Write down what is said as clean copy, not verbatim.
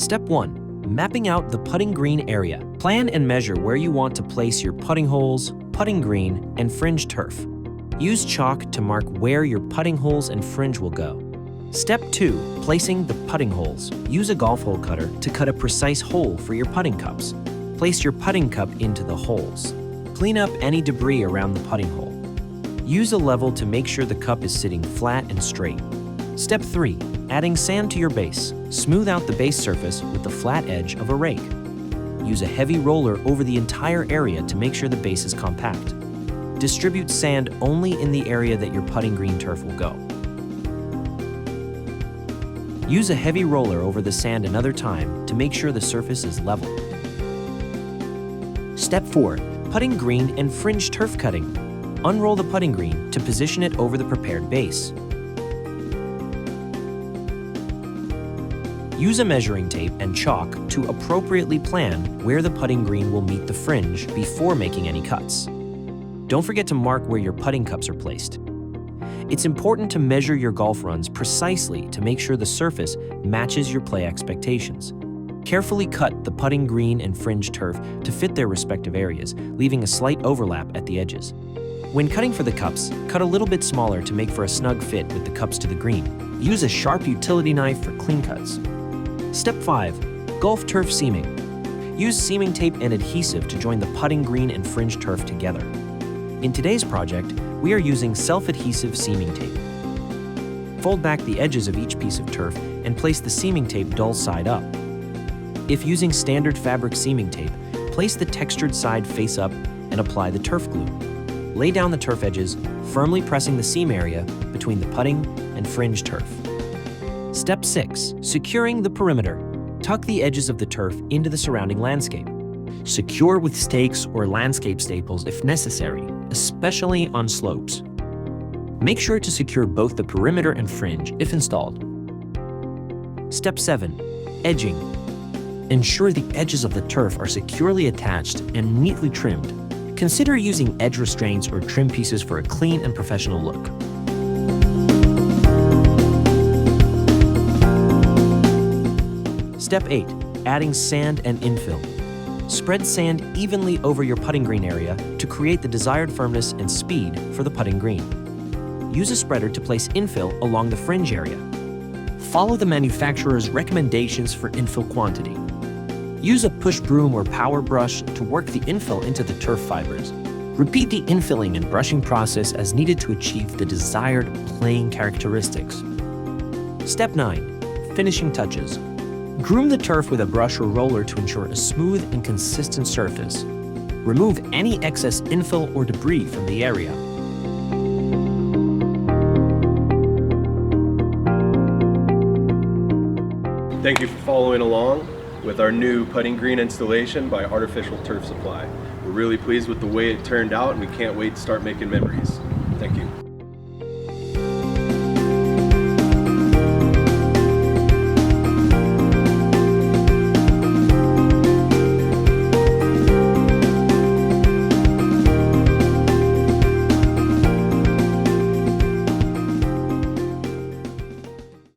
Step 1. Mapping out the putting green area. Plan and measure where you want to place your putting holes, putting green, and fringe turf. Use chalk to mark where your putting holes and fringe will go. Step 2. Placing the putting holes. Use a golf hole cutter to cut a precise hole for your putting cups. Place your putting cup into the holes. Clean up any debris around the putting hole. Use a level to make sure the cup is sitting flat and straight. Step 3. Adding sand to your base. Smooth out the base surface with the flat edge of a rake. Use a heavy roller over the entire area to make sure the base is compact. Distribute sand only in the area that your putting green turf will go. Use a heavy roller over the sand another time to make sure the surface is level. Step 4. Putting green and fringe turf cutting. Unroll the putting green to position it over the prepared base. Use a measuring tape and chalk to appropriately plan where the putting green will meet the fringe before making any cuts. Don't forget to mark where your putting cups are placed. It's important to measure your golf runs precisely to make sure the surface matches your play expectations. Carefully cut the putting green and fringe turf to fit their respective areas, leaving a slight overlap at the edges. When cutting for the cups, cut a little bit smaller to make for a snug fit with the cups to the green. Use a sharp utility knife for clean cuts. Step 5. Golf turf seaming. Use seaming tape and adhesive to join the putting green and fringe turf together. In today's project, we are using self-adhesive seaming tape. Fold back the edges of each piece of turf and place the seaming tape dull side up. If using standard fabric seaming tape, place the textured side face up and apply the turf glue. Lay down the turf edges, firmly pressing the seam area between the putting and fringe turf. Step 6. Securing the perimeter. Tuck the edges of the turf into the surrounding landscape. Secure with stakes or landscape staples if necessary, especially on slopes. Make sure to secure both the perimeter and fringe if installed. Step 7. Edging. Ensure the edges of the turf are securely attached and neatly trimmed. Consider using edge restraints or trim pieces for a clean and professional look. Step 8. Adding sand and infill. Spread sand evenly over your putting green area to create the desired firmness and speed for the putting green. Use a spreader to place infill along the fringe area. Follow the manufacturer's recommendations for infill quantity. Use a push broom or power brush to work the infill into the turf fibers. Repeat the infilling and brushing process as needed to achieve the desired playing characteristics. Step 9. Finishing touches. Groom the turf with a brush or roller to ensure a smooth and consistent surface. Remove any excess infill or debris from the area. Thank you for following along with our new putting green installation by Artificial Turf Supply. We're really pleased with the way it turned out and we can't wait to start making memories. Thank you.